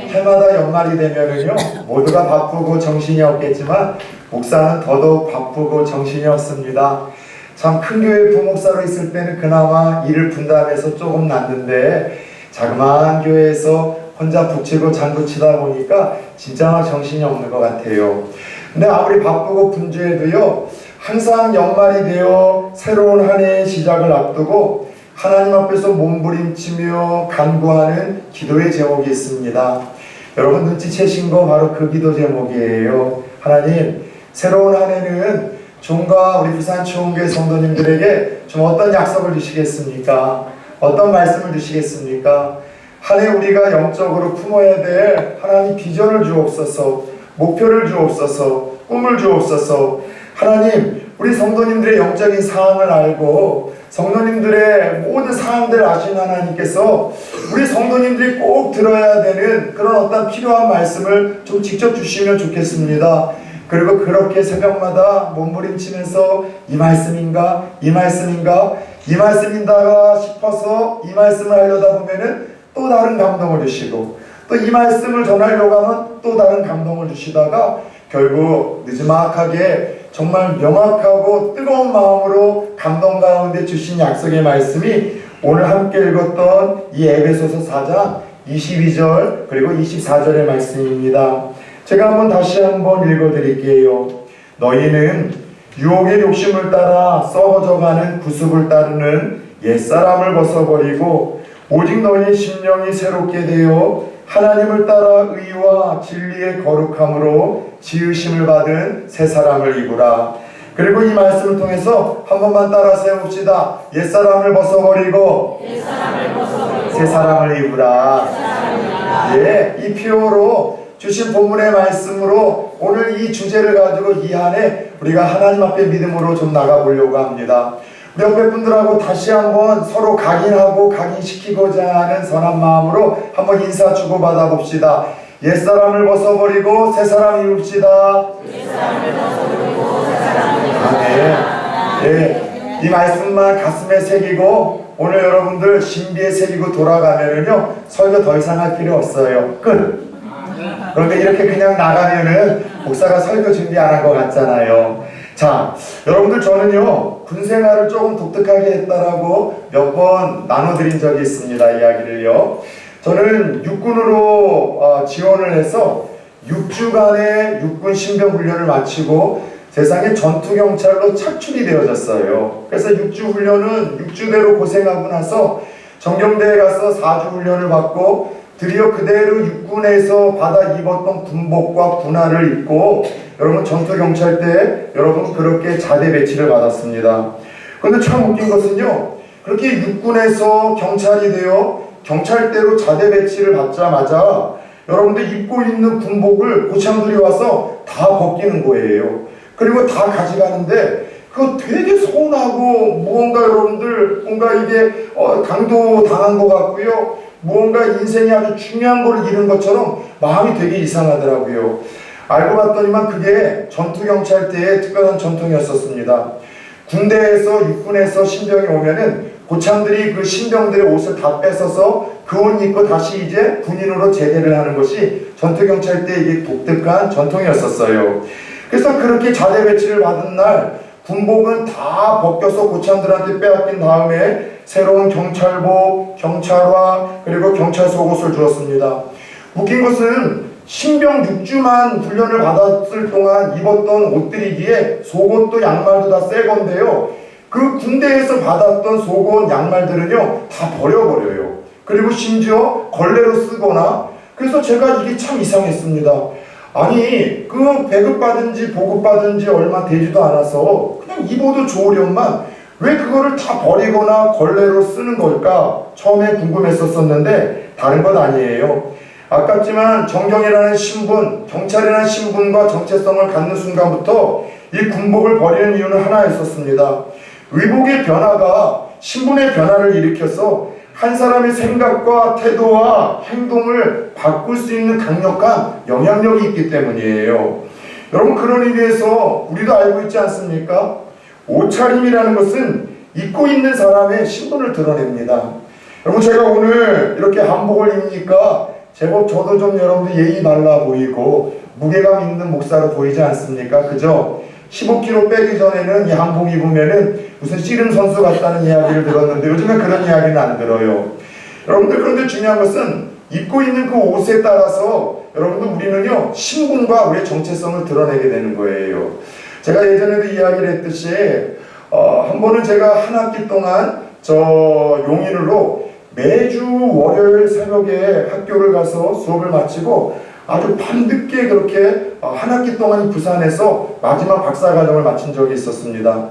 해마다 연말이 되면은요, 모두가 바쁘고 정신이 없겠지만 목사는 더더욱 바쁘고 정신이 없습니다. 참 큰 교회 부목사로 있을 때는 그나마 일을 분담해서 조금 낫는데 자그마한 교회에서 혼자 북치고 장구치다 보니까 진짜 정신이 없는 것 같아요. 근데 아무리 바쁘고 분주해도요, 항상 연말이 되어 새로운 한 해의 시작을 앞두고 하나님 앞에서 몸부림치며 간구하는 기도의 제목이 있습니다. 여러분 눈치채신 거 바로 그 기도 제목이에요. 하나님, 새로운 한 해는 종과 우리 부산 추운교회 성도님들에게 좀 어떤 약속을 주시겠습니까? 어떤 말씀을 주시겠습니까? 한 해 우리가 영적으로 품어야 될 하나님 비전을 주옵소서, 목표를 주옵소서, 꿈을 주옵소서. 하나님, 우리 성도님들의 영적인 상황을 알고 성도님들의 모든 상황들을 아신 하나님께서 우리 성도님들이 꼭 들어야 되는 그런 어떤 필요한 말씀을 좀 직접 주시면 좋겠습니다. 그리고 그렇게 새벽마다 몸부림치면서 이 말씀인가? 이 말씀인가? 이 말씀인가 싶어서 이 말씀을 하려다 보면은 또 다른 감동을 주시고 또 이 말씀을 전하려고 하면 또 다른 감동을 주시다가 결국 느지막하게 정말 명확하고 뜨거운 마음으로 감동 가운데 주신 약속의 말씀이 오늘 함께 읽었던 이 에베소서 4장 22절 그리고 24절의 말씀입니다. 제가 다시 한번 읽어드릴게요. 너희는 유혹의 욕심을 따라 썩어져가는 구습을 따르는 옛사람을 벗어버리고 오직 너희 심령이 새롭게 되어 하나님을 따라 의와 진리의 거룩함으로 지으심을 받은 새 사람을 입으라. 그리고 이 말씀을 통해서 한 번만 따라서 해봅시다. 옛사람을 벗어버리고 새 사람을 입으라. 예, 이 표어로 주신 본문의 말씀으로 오늘 이 주제를 가지고 이 한해 우리가 하나님 앞에 믿음으로 좀 나가보려고 합니다. 우리 옆에 분들하고 다시 한번 서로 각인하고 각인시키고자 하는 선한 마음으로 한번 인사 주고받아 봅시다. 옛사람을 벗어버리고 새사람 입읍시다. 아멘. 예, 이 말씀만 가슴에 새기고 오늘 여러분들 신비에 새기고 돌아가면은요 설교 더 이상 할 필요 없어요. 끝. 그런데 이렇게 그냥 나가면은 목사가 설교 준비 안 한 것 같잖아요. 자, 여러분들 저는요 군생활을 조금 독특하게 했다라고 몇 번 나눠드린 적이 있습니다. 이야기를요. 저는 육군으로 지원을 해서 6주간의 육군 신병 훈련을 마치고 세상에 전투경찰로 착출이 되어졌어요. 그래서 6주 훈련은 6주대로 고생하고 나서 정경대에 가서 4주 훈련을 받고 드디어 그대로 육군에서 받아 입었던 군복과 군화를 입고 여러분 전투경찰 때 여러분 그렇게 자대 배치를 받았습니다. 그런데 참 웃긴 것은요, 그렇게 육군에서 경찰이 되어 경찰대로 자대 배치를 받자마자 여러분들 입고 있는 군복을 고참들이 와서 다 벗기는 거예요. 그리고 다 가져가는데 그거 되게 서운하고 무언가 여러분들 뭔가 이게 강도 당한 것 같고요. 무언가 인생이 아주 중요한 걸 잃은 것처럼 마음이 되게 이상하더라고요. 알고 봤더니만 그게 전투경찰 때의 특별한 전통이었었습니다. 군대에서 육군에서 신병이 오면은 고참들이 그 신병들의 옷을 다 뺏어서 그 옷 입고 다시 이제 군인으로 제대를 하는 것이 전투경찰 때 이게 독특한 전통이었었어요. 그래서 그렇게 자대 배치를 받은 날 군복은 다 벗겨서 고참들한테 빼앗긴 다음에 새로운 경찰복, 경찰화, 그리고 경찰 속옷을 주었습니다. 웃긴 것은 신병 6주만 훈련을 받았을 동안 입었던 옷들이기에 속옷도 양말도 다 새 건데요. 그 군대에서 받았던 속옷, 양말들은요 다 버려버려요. 그리고 심지어 걸레로 쓰거나. 그래서 제가 이게 참 이상했습니다. 아니 그 배급받은지 보급받은지 얼마 되지도 않아서 그냥 입어도 좋으련만 왜 그거를 다 버리거나 걸레로 쓰는 걸까 처음에 궁금했었는데 다른 건 아니에요. 아깝지만 정경이라는 신분, 경찰이라는 신분과 정체성을 갖는 순간부터 이 군복을 버리는 이유는 하나 있었습니다. 의복의 변화가 신분의 변화를 일으켜서 한 사람의 생각과 태도와 행동을 바꿀 수 있는 강력한 영향력이 있기 때문이에요. 여러분 그런 의미에서 우리도 알고 있지 않습니까? 옷차림이라는 것은 입고 있는 사람의 신분을 드러냅니다. 여러분 제가 오늘 이렇게 한복을 입으니까 제법 저도 좀 여러분들 예의 발라 보이고 무게감 있는 목사로 보이지 않습니까? 그죠? 15kg 빼기 전에는 이 한복 입으면은 무슨 씨름 선수 같다는 이야기를 들었는데 요즘에 그런 이야기는 안 들어요. 여러분들, 그런데 중요한 것은 입고 있는 그 옷에 따라서 여러분들 우리는요 신분과 우리의 정체성을 드러내게 되는 거예요. 제가 예전에도 이야기를 했듯이 한 번은 제가 한 학기 동안 저 용인으로 매주 월요일 새벽에 학교를 가서 수업을 마치고 아주 밤늦게 그렇게 한 학기 동안 부산에서 마지막 박사과정을 마친 적이 있었습니다.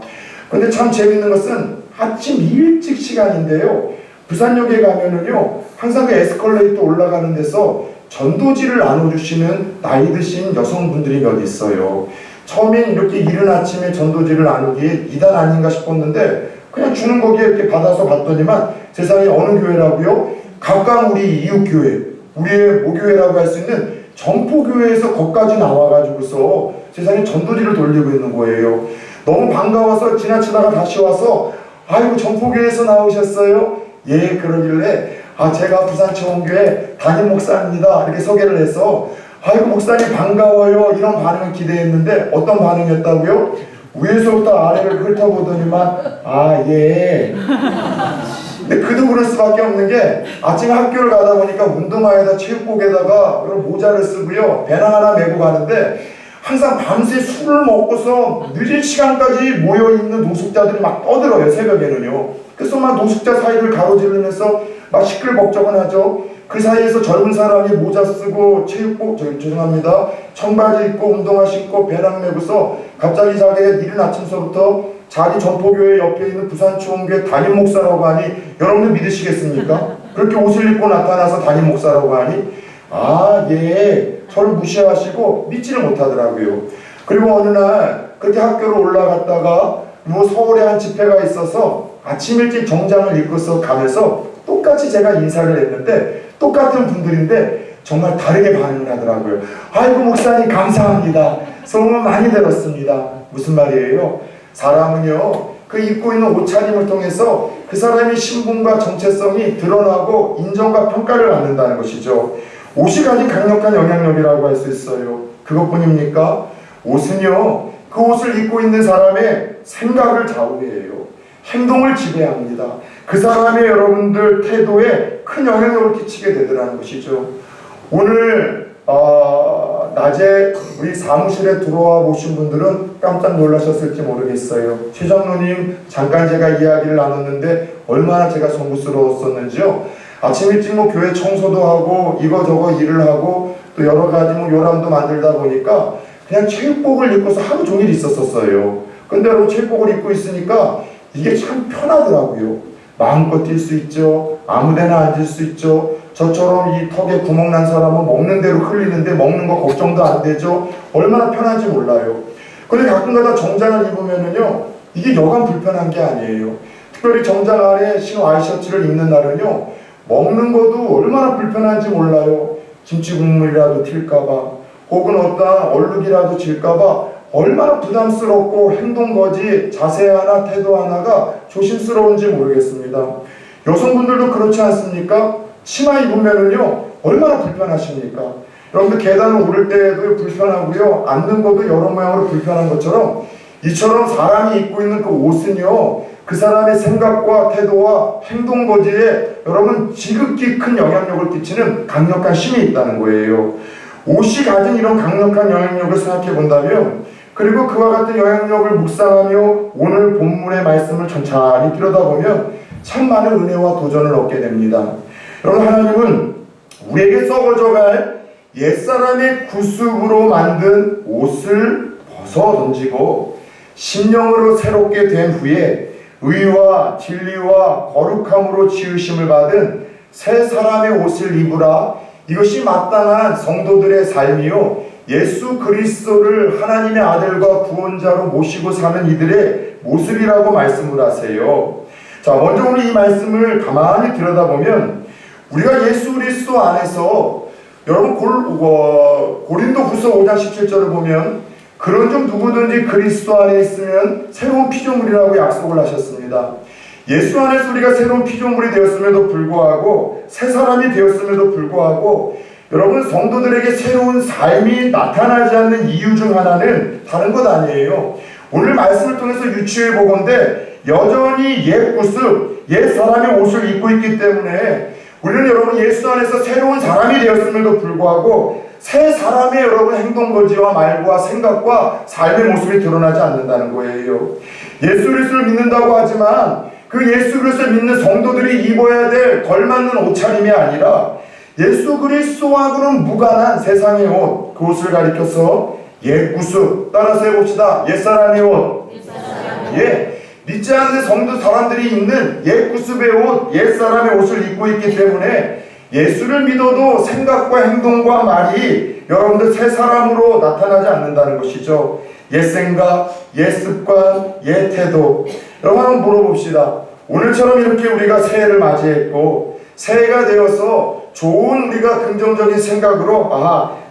근데 참 재밌는 것은 아침 일찍 시간인데요. 부산역에 가면은요, 항상 그 에스컬레이터 올라가는 데서 전도지를 나눠주시는 나이 드신 여성분들이 몇 있어요. 처음엔 이렇게 이른 아침에 전도지를 나누기에 이단 아닌가 싶었는데 그냥 주는 거기에 이렇게 받아서 봤더니만 세상에 어느 교회라고요? 가까운 우리 이웃교회, 우리의 모교회라고 할 수 있는 정포교회에서 거기까지 나와가지고서 세상에 전도지를 돌리고 있는 거예요. 너무 반가워서 지나치다가 다시 와서 아이고 정포교회에서 나오셨어요? 예, 그러길래 제가 부산초원교회 담임 목사입니다 이렇게 소개를 해서 아이고 목사님 반가워요 이런 반응을 기대했는데 어떤 반응이었다고요? 위에서부터 아래를 훑어보더니만 예. 근데 그도 그럴 수밖에 없는 게 아침에 학교를 가다 보니까 운동화에다 체육복에다가 그런 모자를 쓰고요 배낭 하나 메고 가는데 항상 밤새 술을 먹고서 늦은 시간까지 모여있는 노숙자들이 막 떠들어요 새벽에는요. 그래서 막 노숙자 사이를 가로지르면서 막 시끌벅적은 하죠. 그 사이에서 젊은 사람이 모자 쓰고 체육복, 죄송합니다, 청바지 입고 운동화 신고 배낭 메고서 갑자기 자기가 이른 아침서부터 자기 전포교회 옆에 있는 부산초원교회 담임 목사라고 하니 여러분들 믿으시겠습니까? 그렇게 옷을 입고 나타나서 담임 목사라고 하니 예, 저를 무시하시고 믿지를 못하더라고요. 그리고 어느 날 그렇게 학교로 올라갔다가 서울에 한 집회가 있어서 아침 일찍 정장을 입고서 가면서 똑같이 제가 인사를 했는데 똑같은 분들인데 정말 다르게 반응을 하더라고요. 아이고 목사님 감사합니다. 소문 많이 들었습니다. 무슨 말이에요? 사람은요 그 입고 있는 옷차림을 통해서 그 사람의 신분과 정체성이 드러나고 인정과 평가를 받는다는 것이죠. 옷이 가진 강력한 영향력이라고 할 수 있어요. 그것뿐입니까? 옷은요 그 옷을 입고 있는 사람의 생각을 좌우해요. 행동을 지배합니다. 그 사람의 여러분들 태도에 큰 영향력을 끼치게 되더라는 것이죠. 오늘 낮에 우리 사무실에 들어와 보신 분들은 깜짝 놀라셨을지 모르겠어요. 최 장로님 잠깐 제가 이야기를 나눴는데 얼마나 제가 송구스러웠었는지요. 아침 일찍 교회 청소도 하고 이거저거 일을 하고 또 여러 가지 요람도 만들다 보니까 그냥 체육복을 입고서 하루 종일 있었어요. 근데 여러분 체육복을 입고 있으니까 이게 참 편하더라고요. 마음껏 뛸 수 있죠. 아무데나 앉을 수 있죠. 저처럼 이 턱에 구멍 난 사람은 먹는 대로 흘리는데 먹는 거 걱정도 안 되죠. 얼마나 편한지 몰라요. 근데 가끔가다 정장을 입으면은요 이게 여간 불편한 게 아니에요. 특별히 정장 아래 신 와이셔츠를 입는 날은요 먹는 것도 얼마나 불편한지 몰라요. 김치 국물이라도 튈까봐 혹은 어떠한 얼룩이라도 질까봐 얼마나 부담스럽고 행동거지 자세 하나 태도 하나가 조심스러운지 모르겠습니다. 여성분들도 그렇지 않습니까? 치마 입으면은요 얼마나 불편하십니까? 여러분들 계단을 오를 때도 불편하고요 앉는 것도 여러 모양으로 불편한 것처럼 이처럼 사람이 입고 있는 그 옷은요 그 사람의 생각과 태도와 행동거지에 여러분 지극히 큰 영향력을 끼치는 강력한 힘이 있다는 거예요. 옷이 가진 이런 강력한 영향력을 생각해 본다면 그리고 그와 같은 영향력을 묵상하며 오늘 본문의 말씀을 천천히 들여다보면 참 많은 은혜와 도전을 얻게 됩니다. 여러분 하나님은 우리에게 썩어져갈 옛사람의 구습으로 만든 옷을 벗어 던지고 심령으로 새롭게 된 후에 의와 진리와 거룩함으로 지으심을 받은 새 사람의 옷을 입으라. 이것이 마땅한 성도들의 삶이요 예수 그리스도를 하나님의 아들과 구원자로 모시고 사는 이들의 모습이라고 말씀을 하세요. 자, 먼저 오늘 이 말씀을 가만히 들여다보면 우리가 예수 그리스도 안에서 여러분 고린도후서 5장 17절을 보면 그런즉 누구든지 그리스도 안에 있으면 새로운 피조물이라고 약속을 하셨습니다. 예수 안에서 우리가 새로운 피조물이 되었음에도 불구하고 새 사람이 되었음에도 불구하고 여러분, 성도들에게 새로운 삶이 나타나지 않는 이유 중 하나는 다른 것 아니에요. 오늘 말씀을 통해서 유추해 보건대 여전히 옛 구습, 옛 사람의 옷을 입고 있기 때문에 우리는 여러분 예수 안에서 새로운 사람이 되었음에도 불구하고 새 사람의 여러분 행동거지와 말과 생각과 삶의 모습이 드러나지 않는다는 거예요. 예수 그리스도를 믿는다고 하지만 그 예수 그리스도를 믿는 성도들이 입어야 될 걸맞는 옷차림이 아니라 예수 그리스도하고는 무관한 세상의 옷, 그 옷을 가리켜서 옛 구습, 따라서 해봅시다. 옛사람의 옷. 예, 믿지 않는 성도 사람들이 입는 옛 구습의 옷, 옛사람의 옷을 입고 있기 때문에 예수를 믿어도 생각과 행동과 말이 여러분들 새 사람으로 나타나지 않는다는 것이죠. 옛 생각, 옛 습관, 옛 태도. 여러분 한번 물어봅시다. 오늘처럼 이렇게 우리가 새해를 맞이했고 새해가 되어서 좋은 우리가 긍정적인 생각으로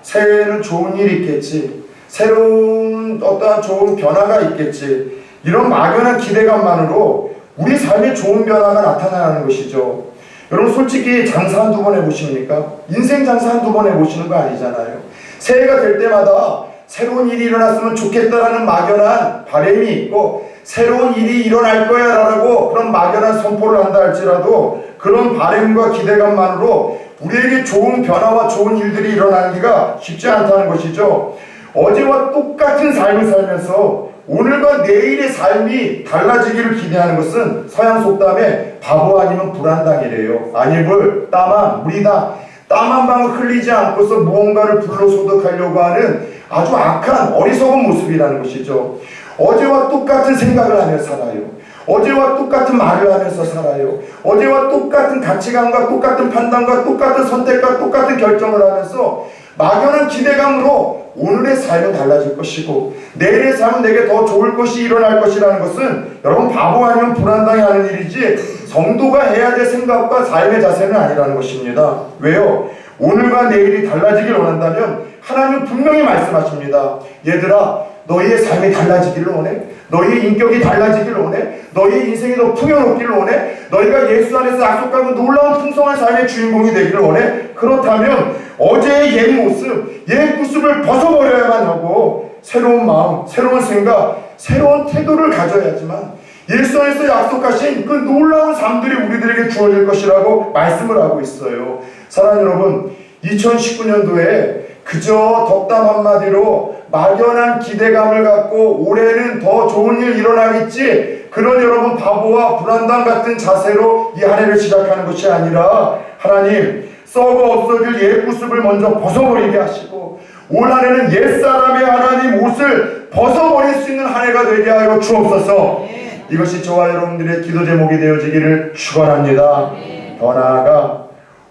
새해에는 좋은 일이 있겠지, 새로운 어떠한 좋은 변화가 있겠지, 이런 막연한 기대감만으로 우리 삶에 좋은 변화가 나타나는 것이죠. 여러분 솔직히 장사 한두 번 해보십니까? 인생 장사 한두 번 해보시는 거 아니잖아요. 새해가 될 때마다 새로운 일이 일어났으면 좋겠다라는 막연한 바람이 있고 새로운 일이 일어날 거야 라고 그런 막연한 선포를 한다 할지라도 그런 바람과 기대감만으로 우리에게 좋은 변화와 좋은 일들이 일어나기가 쉽지 않다는 것이죠. 어제와 똑같은 삶을 살면서 오늘과 내일의 삶이 달라지기를 기대하는 것은 서양 속담에 바보 아니면 불안당이래요. 안입을 따만 무리다. 땀 한 방울 흘리지 않고서 무언가를 불러소득하려고 하는 아주 악한 어리석은 모습이라는 것이죠. 어제와 똑같은 생각을 하며 살아요. 어제와 똑같은 말을 하면서 살아요. 어제와 똑같은 가치관과 똑같은 판단과 똑같은 선택과 똑같은 결정을 하면서 막연한 기대감으로 오늘의 삶은 달라질 것이고 내일의 삶은 내게 더 좋을 것이 일어날 것이라는 것은 여러분 바보 아니면 불안당히 하는 일이지 성도가 해야 될 생각과 삶의 자세는 아니라는 것입니다. 왜요? 오늘과 내일이 달라지길 원한다면 하나님은 분명히 말씀하십니다. 얘들아, 너희의 삶이 달라지기를 원해? 너희의 인격이 달라지기를 원해? 너희의 인생이 더 풍요롭기를 원해? 너희가 예수 안에서 약속하고 놀라운 풍성한 삶의 주인공이 되기를 원해? 그렇다면 어제의 옛 모습, 옛 구습을 벗어버려야만 하고 새로운 마음, 새로운 생각, 새로운 태도를 가져야지만 예수 안에서 약속하신 그 놀라운 삶들이 우리들에게 주어질 것이라고 말씀을 하고 있어요. 사랑하는 여러분, 2019년도에 그저 덕담 한마디로 막연한 기대감을 갖고 올해는 더 좋은 일 일어나겠지, 그런 여러분 바보와 불안당 같은 자세로 이 한 해를 시작하는 것이 아니라 하나님 썩어 없어질 옛 구습을 먼저 벗어버리게 하시고 올 한 해는 옛사람의 하나님 옷을 벗어버릴 수 있는 한 해가 되게 하여 주옵소서. 이것이 저와 여러분들의 기도 제목이 되어지기를 축원합니다. 더 나아가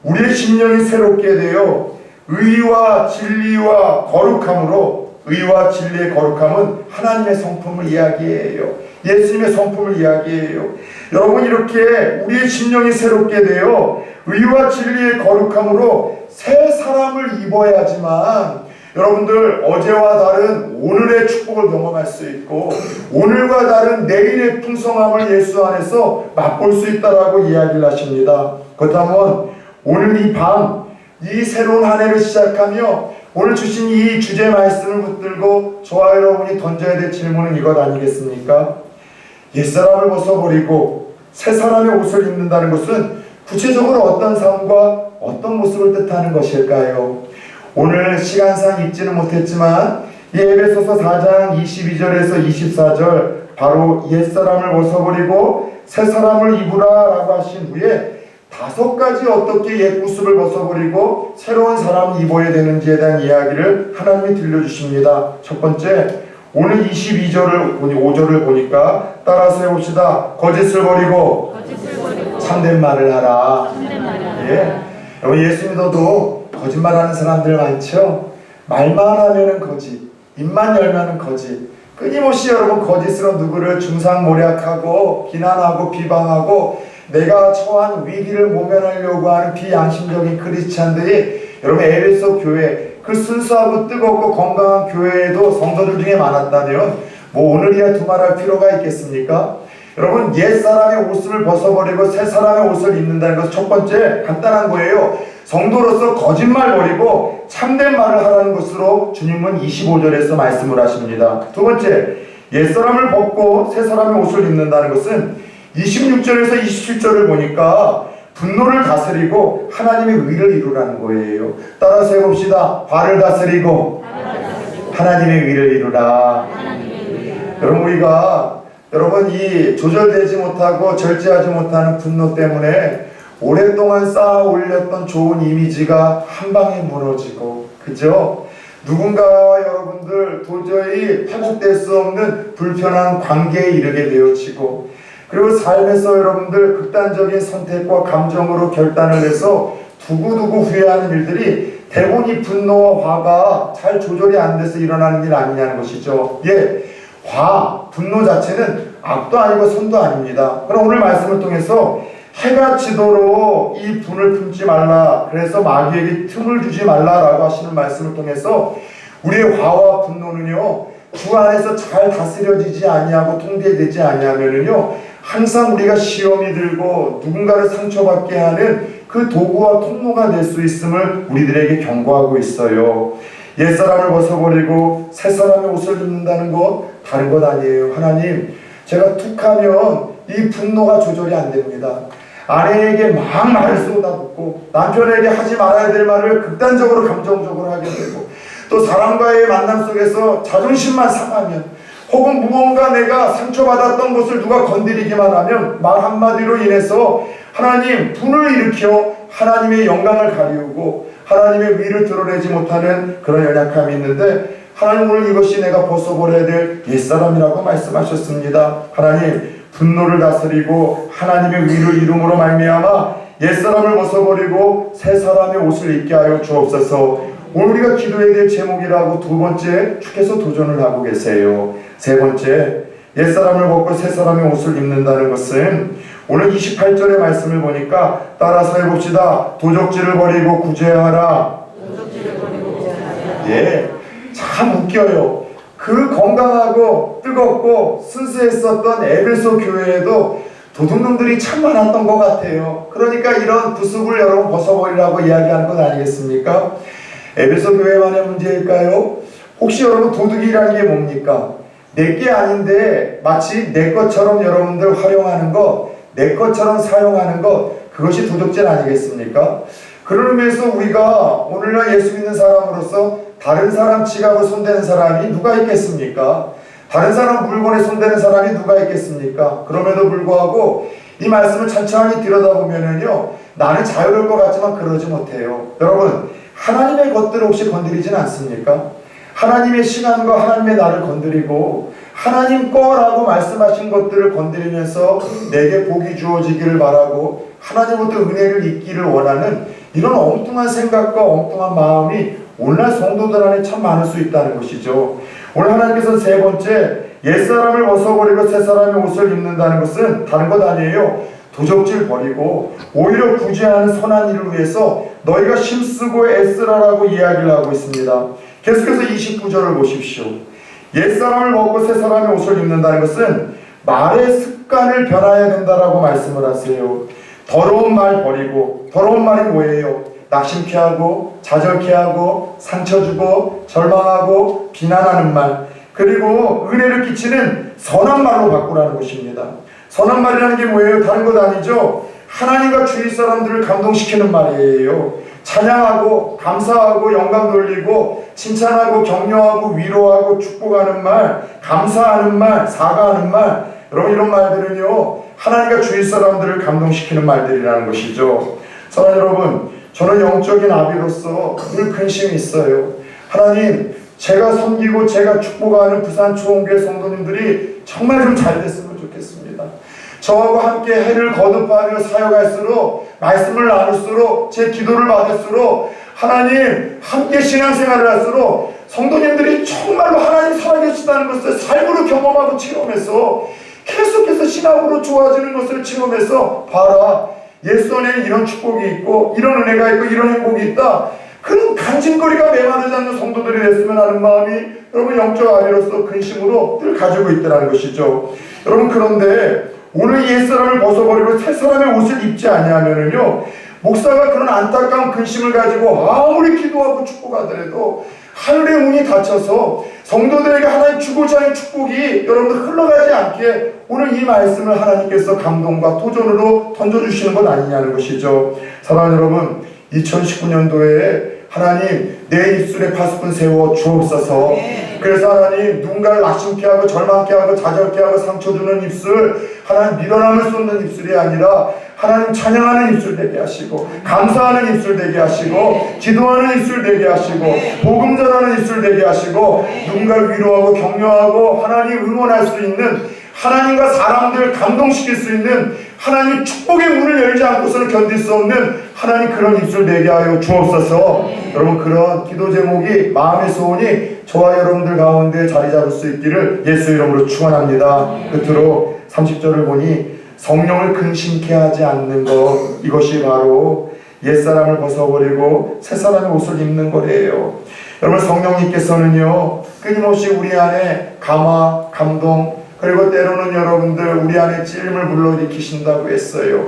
우리의 심령이 새롭게 되어 의와 진리와 거룩함으로, 의와 진리의 거룩함은 하나님의 성품을 이야기해요. 예수님의 성품을 이야기해요. 여러분 이렇게 우리의 심령이 새롭게 되어 의와 진리의 거룩함으로 새 사람을 입어야지만 여러분들 어제와 다른 오늘의 축복을 경험할 수 있고 오늘과 다른 내일의 풍성함을 예수 안에서 맛볼 수 있다라고 이야기를 하십니다. 그렇다면 오늘 이 밤, 이 새로운 한 해를 시작하며 오늘 주신 이 주제 말씀을 붙들고 저와 여러분이 던져야 될 질문은 이것 아니겠습니까? 옛사람을 벗어버리고 새 사람의 옷을 입는다는 것은 구체적으로 어떤 삶과 어떤 모습을 뜻하는 것일까요? 오늘 시간상 읽지는 못했지만 이 에베소서 4장 22절에서 24절 바로 옛사람을 벗어버리고 새 사람을 입으라 라고 하신 후에 5가지 어떻게 옛 구습을 벗어버리고 새로운 사람을 입어야 되는지에 대한 이야기를 하나님이 들려주십니다. 첫 번째, 오늘 22절을 5절을 보니까 따라서 해봅시다. 거짓을 버리고 참된 말을 하라. 예. 여러분 예수 믿어도 거짓말하는 사람들 많죠. 말만 하면은 거짓, 입만 열면은 거짓. 끊임없이 여러분 거짓으로 누구를 중상모략하고 비난하고 비방하고 내가 처한 위기를 모면하려고 하는 비양심적인 크리스찬들이 여러분 에베소 교회, 그 순수하고 뜨겁고 건강한 교회에도 성도들 중에 많았다면 뭐 오늘이야 두말할 필요가 있겠습니까? 여러분 옛사람의 옷을 벗어버리고 새 사람의 옷을 입는다는 것은 첫 번째 간단한 거예요. 성도로서 거짓말 버리고 참된 말을 하라는 것으로 주님은 25절에서 말씀을 하십니다. 두 번째, 옛사람을 벗고 새사람의 옷을 입는다는 것은 26절에서 27절을 보니까 분노를 다스리고 하나님의 의를 이루라는 거예요. 따라서 해봅시다. 발을 다스리고 하나님의 의를 이루라. 여러분, 우리가 이 조절되지 못하고 절제하지 못하는 분노 때문에 오랫동안 쌓아 올렸던 좋은 이미지가 한 방에 무너지고, 그죠? 누군가와 여러분들 도저히 회복될 수 없는 불편한 관계에 이르게 되어지고, 그리고 삶에서 여러분들 극단적인 선택과 감정으로 결단을 해서 두고두고 후회하는 일들이 대부분 이 분노와 화가 잘 조절이 안 돼서 일어나는 일 아니냐는 것이죠. 분노 자체는 악도 아니고 선도 아닙니다. 그럼 오늘 말씀을 통해서 해가 지도록 이 분을 품지 말라, 그래서 마귀에게 틈을 주지 말라라고 하시는 말씀을 통해서 우리의 화와 분노는요, 주 안에서 잘 다스려지지 아니하고 통제되지 아니하면은요, 항상 우리가 시험이 들고 누군가를 상처받게 하는 그 도구와 통로가 될 수 있음을 우리들에게 경고하고 있어요. 옛사람을 벗어버리고 새사람의 옷을 입는다는 것 다른 것 아니에요. 하나님, 제가 툭하면 이 분노가 조절이 안 됩니다. 아내에게 막 말을 쏟아붓고 남편에게 하지 말아야 될 말을 극단적으로 감정적으로 하게 되고, 또 사람과의 만남 속에서 자존심만 상하면, 혹은 무언가 내가 상처받았던 것을 누가 건드리기만 하면 말 한마디로 인해서 하나님 분을 일으켜 하나님의 영광을 가리우고 하나님의 위를 드러내지 못하는 그런 연약함이 있는데, 하나님 오늘 이것이 내가 벗어버려야 될 옛사람이라고 말씀하셨습니다. 하나님, 분노를 다스리고 하나님의 위를 이름으로 말미암아 옛사람을 벗어버리고 새사람의 옷을 입게 하여 주옵소서. 오늘 우리가 기도해야 될 제목이라고 두 번째 주께서 도전을 하고 계세요. 세 번째, 옛사람을 벗고 새사람의 옷을 입는다는 것은 오늘 28절의 말씀을 보니까 따라서 해봅시다. 도적질을 버리고 구제하라. 참 웃겨요. 그 건강하고 뜨겁고 순수했었던 에베소 교회에도 도둑놈들이 참 많았던 것 같아요. 그러니까 이런 구습을 여러분 벗어버리라고 이야기하는 것 아니겠습니까? 에베소 교회만의 문제일까요? 혹시 여러분 도둑이라는 게 뭡니까? 내게 아닌데 마치 내 것처럼 여러분들 활용하는 것, 내 것처럼 사용하는 것, 그것이 도둑질 아니겠습니까? 그런 의미에서 우리가 오늘날 예수 믿는 사람으로서 다른 사람 지갑을 손대는 사람이 누가 있겠습니까? 다른 사람 물건에 손대는 사람이 누가 있겠습니까? 그럼에도 불구하고 이 말씀을 천천히 들여다보면은요, 나는 자유로울 것 같지만 그러지 못해요. 여러분, 하나님의 것들을 혹시 건드리진 않습니까? 하나님의 시간과 하나님의 나를 건드리고 하나님 거라고 말씀하신 것들을 건드리면서 내게 복이 주어지기를 바라고 하나님부터 은혜를 입기를 원하는 이런 엉뚱한 생각과 엉뚱한 마음이 오늘날 성도들 안에 참 많을 수 있다는 것이죠. 오늘 하나님께서 세 번째, 옛사람을 벗어버리고 새사람의 옷을 입는다는 것은 다른 것 아니에요. 도적질 버리고 오히려 구제하는 선한 일을 위해서 너희가 힘쓰고 애쓰라라고 이야기를 하고 있습니다. 계속해서 29절을 보십시오. 옛사람을 벗고 새사람의 옷을 입는다는 것은 말의 습관을 변화해야 된다라고 말씀을 하세요. 더러운 말 버리고, 더러운 말이 뭐예요? 낙심케 하고 좌절케 하고 상처 주고 절망하고 비난하는 말, 그리고 은혜를 끼치는 선한 말로 바꾸라는 것입니다. 선한 말이라는 게 뭐예요? 다른 것 아니죠? 하나님과 주위 사람들을 감동시키는 말이에요. 찬양하고 감사하고 영광 돌리고 칭찬하고 격려하고 위로하고 축복하는 말, 감사하는 말, 사과하는 말, 여러분 이런 말들은요, 하나님과 주위 사람들을 감동시키는 말들이라는 것이죠. 사랑하는 여러분, 저는 영적인 아비로서 늘 근심이 있어요. 하나님, 제가 섬기고 제가 축복하는 부산 초원교회 성도님들이 정말 좀 잘 됐으면 좋겠습니다. 저하고 함께 해를 거듭하며 사역할수록, 말씀을 나눌수록, 제 기도를 받을수록, 하나님 함께 신앙생활을 할수록 성도님들이 정말로 하나님 살아계시다는 것을 삶으로 경험하고 체험해서 계속해서 신앙으로 좋아지는 것을 체험해서, 봐라, 예수 안에는 이런 축복이 있고 이런 은혜가 있고 이런 행복이 있다, 그런 간증거리가 메마르지 않는 성도들이 됐으면 하는 마음이 여러분 영적 아비로서 근심으로 늘 가지고 있다는 것이죠. 여러분, 그런데 오늘 옛사람을 벗어버리고 새사람의 옷을 입지 아니하면은요, 목사가 그런 안타까운 근심을 가지고 아무리 기도하고 축복하더라도 하늘의 문이 닫혀서 성도들에게 하나님 주고자 하는 축복이 여러분들 흘러가지 않기에 오늘 이 말씀을 하나님께서 감동과 도전으로 던져주시는 것 아니냐는 것이죠. 사랑하는 여러분, 2019년도에 하나님 내 입술에 파수꾼 세워 주옵소서. 그래서 하나님 누군가를 낙심케 하고 절망케 하고 좌절케 하고 상처 주는 입술, 하나님 밀어남을 쏟는 입술이 아니라 하나님 찬양하는 입술 되게 하시고, 감사하는 입술 되게 하시고, 기도하는 입술 되게 하시고, 복음 전하는 입술 되게 하시고, 누군가를 위로하고 격려하고 하나님 응원할 수 있는, 하나님과 사람들을 감동시킬 수 있는, 하나님 축복의 문을 열지 않고서는 견딜 수 없는 하나님 그런 입술 되게 하여 주옵소서. 여러분, 그런 기도 제목이 마음의 소원이 저와 여러분들 가운데 자리 잡을 수 있기를 예수 이름으로 축원합니다. 끝으로 30절을 보니 성령을 근심케 하지 않는 것, 이것이 바로 옛사람을 벗어버리고 새사람의 옷을 입는 거래요. 여러분, 성령님께서는요 끊임없이 우리 안에 감화, 감동, 그리고 때로는 여러분들 우리 안에 찔림을 불러일으키신다고 했어요.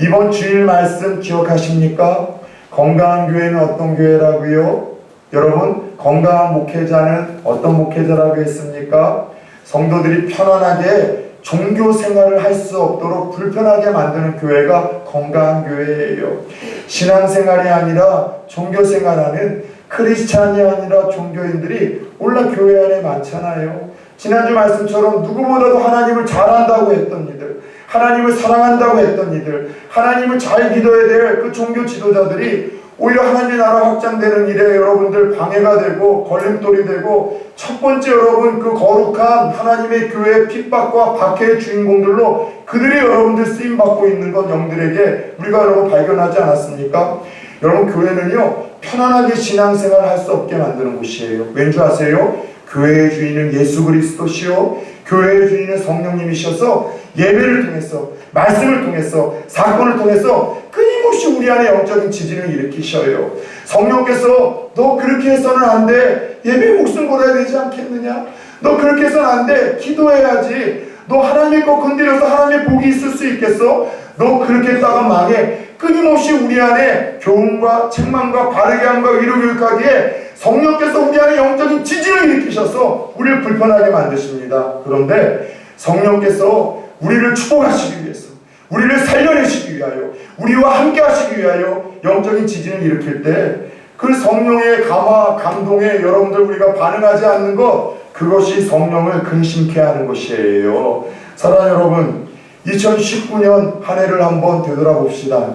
이번 주일 말씀 기억하십니까? 건강한 교회는 어떤 교회라고요? 여러분, 건강한 목회자는 어떤 목회자라고 했습니까? 성도들이 편안하게 종교 생활을 할 수 없도록 불편하게 만드는 교회가 건강한 교회예요. 신앙생활이 아니라 종교 생활하는 크리스찬이 아니라 종교인들이 올라 교회 안에 많잖아요. 지난주 말씀처럼 누구보다도 하나님을 잘한다고 했던 이들, 하나님을 사랑한다고 했던 이들, 하나님을 잘 기도해야 될 그 종교 지도자들이 오히려 하나님의 나라 확장되는 일에 여러분들 방해가 되고 걸림돌이 되고, 첫 번째 여러분 그 거룩한 하나님의 교회의 핍박과 박해의 주인공들로 그들이 여러분들 쓰임받고 있는 건 영들에게 우리가 여러분 발견하지 않았습니까? 여러분, 교회는요 편안하게 신앙생활을 할 수 없게 만드는 곳이에요. 왠지 아세요? 교회의 주인은 예수 그리스도시요, 교회의 주인은 성령님이셔서 예배를 통해서, 말씀을 통해서, 사건을 통해서 끊임없이 우리 안에 영적인 지진을 일으키셔요. 성령께서 너 그렇게 해서는 안 돼, 예배 목숨 걸어야 되지 않겠느냐, 너 그렇게 해서는 안 돼, 기도해야지, 너 하나님의 거 건드려서 하나님의 복이 있을 수 있겠어, 너 그렇게 했다가 망해. 끊임없이 우리 안에 교훈과 책망과 바르게 함과 위로 교육하기에 성령께서 우리 안에 영적인 지진을 일으키셔서 우리를 불편하게 만드십니다. 그런데 성령께서 우리를 축복하시기 위해서, 우리를 살려내시기 위하여, 우리와 함께 하시기 위하여 영적인 지진을 일으킬 때 그 성령의 감화, 감동에 여러분들 우리가 반응하지 않는 것, 그것이 성령을 근심케 하는 것이에요. 사랑하는 여러분, 2019년 한 해를 한번 되돌아봅시다.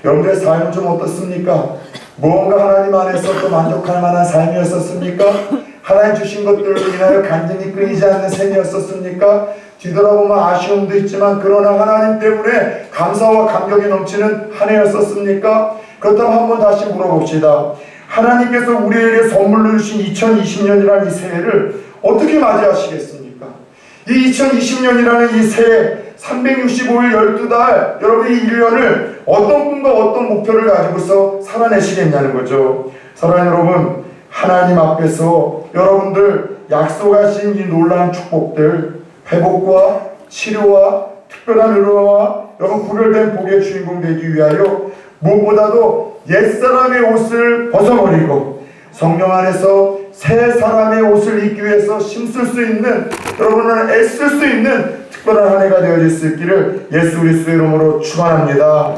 여러분들의 삶은 좀 어떻습니까? 무언가 하나님 안에서 또 만족할 만한 삶이었었습니까? 하나님 주신 것들로 인하여 간증이 끊이지 않는 생이었었습니까? 뒤돌아보면 아쉬움도 있지만 그러나 하나님 때문에 감사와 감격이 넘치는 한 해였었습니까? 그렇다면 한번 다시 물어봅시다. 하나님께서 우리에게 선물로 주신 2020년이라는 이 새해를 어떻게 맞이하시겠습니까? 이 2020년이라는 이 새해 365일 12달 여러분이 1년을 어떤 꿈과 어떤 목표를 가지고서 살아내시겠냐는 거죠. 사랑하는 여러분, 하나님 앞에서 여러분들 약속하신 이 놀라운 축복들, 회복과 치료와 특별한 의로와 여러분 구별된 복의 주인공 되기 위하여 무엇보다도 옛사람의 옷을 벗어버리고 성령 안에서 새 사람의 옷을 입기 위해서 힘쓸 수 있는, 여러분은 애쓸 수 있는 특별한 한 해가 되어질 수 있기를 예수 그리스도의 이름으로 축원합니다.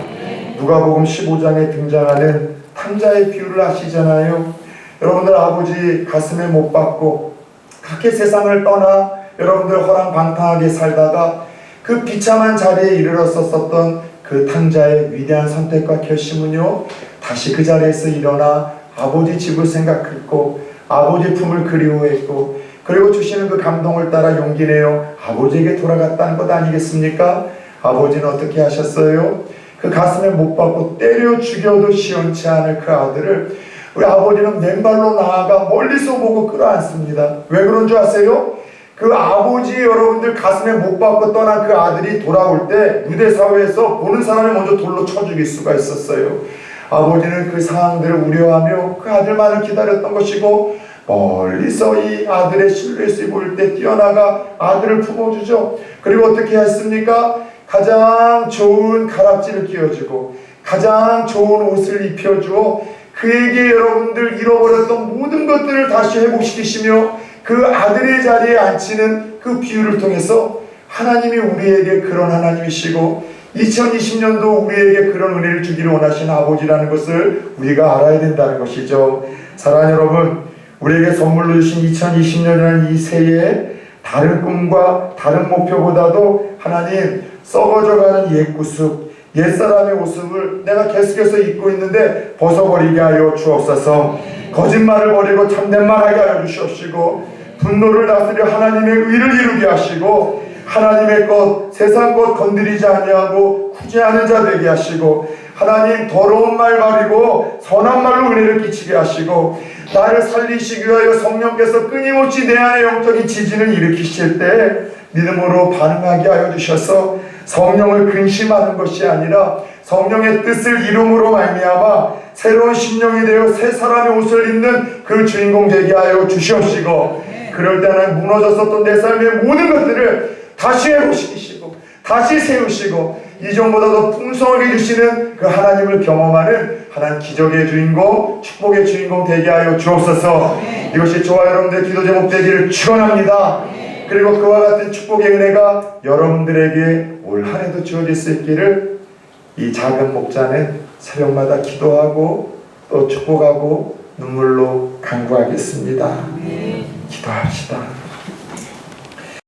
누가복음 15장에 등장하는 탕자의 비유를 아시잖아요. 여러분들 아버지 가슴에 못 박고 그렇게 세상을 떠나 여러분들 허랑방탕하게 살다가 그 비참한 자리에 이르렀었던 그 탕자의 위대한 선택과 결심은요, 다시 그 자리에서 일어나 아버지 집을 생각했고 아버지 품을 그리워했고, 그리고 주시는 그 감동을 따라 용기 내어 아버지에게 돌아갔다는 것 아니겠습니까? 아버지는 어떻게 하셨어요? 그 가슴에 못 박고 때려 죽여도 시원치 않을 그 아들을 우리 아버지는 맨발로 나아가 멀리서 보고 끌어안습니다. 왜 그런 줄 아세요? 그 아버지 여러분들 가슴에 못 박고 떠난 그 아들이 돌아올 때 무대 사회에서 보는 사람이 먼저 돌로 쳐 죽일 수가 있었어요. 아버지는 그 상황들을 우려하며 그 아들만을 기다렸던 것이고, 멀리서 이 아들의 실루엣을 보일 때 뛰어나가 아들을 품어주죠. 그리고 어떻게 했습니까? 가장 좋은 가락지를 끼워주고 가장 좋은 옷을 입혀주어 그에게 여러분들 잃어버렸던 모든 것들을 다시 회복시키시며 그 아들의 자리에 앉히는 그 비유를 통해서 하나님이 우리에게 그런 하나님이시고 2020년도 우리에게 그런 은혜를 주기를 원하시는 아버지라는 것을 우리가 알아야 된다는 것이죠. 사랑하는 여러분, 우리에게 선물로 주신 2020년이라는 이 새해에 다른 꿈과 다른 목표보다도 하나님 썩어져가는 옛구습, 옛사람의 모습을 내가 계속해서 입고 있는데 벗어버리게 하여 주옵소서. 거짓말을 버리고 참된 말하게 하여 주시옵시고, 분노를 다스려 하나님의 의를 이루게 하시고, 하나님의 것, 세상 것 건드리지 아니하고 구제하는 자 되게 하시고, 하나님 더러운 말 버리고 선한 말로 은혜를 끼치게 하시고, 나를 살리시기 위하여 성령께서 끊임없이 내 안에 영적인 지진을 일으키실 때 믿음으로 반응하게 하여 주셔서 성령을 근심하는 것이 아니라 성령의 뜻을 이룸으로 말미암아 새로운 심령이 되어 새 사람의 옷을 입는 그 주인공 되게 하여 주시옵시고, 그럴 때는 무너졌었던 내 삶의 모든 것들을 다시 회복시키시고 다시 세우시고 이전보다 더 풍성하게 주시는 그 하나님을 경험하는 하나님 기적의 주인공, 축복의 주인공 되게 하여 주옵소서. 이것이 저와 여러분들의 기도 제목 되기를 축원합니다. 그리고 그와 같은 축복의 은혜가 여러분들에게 올 한 해도 주어질 수 있기를 이 작은 목자는 새벽마다 기도하고 또 축복하고 눈물로 간구하겠습니다. 기도합시다.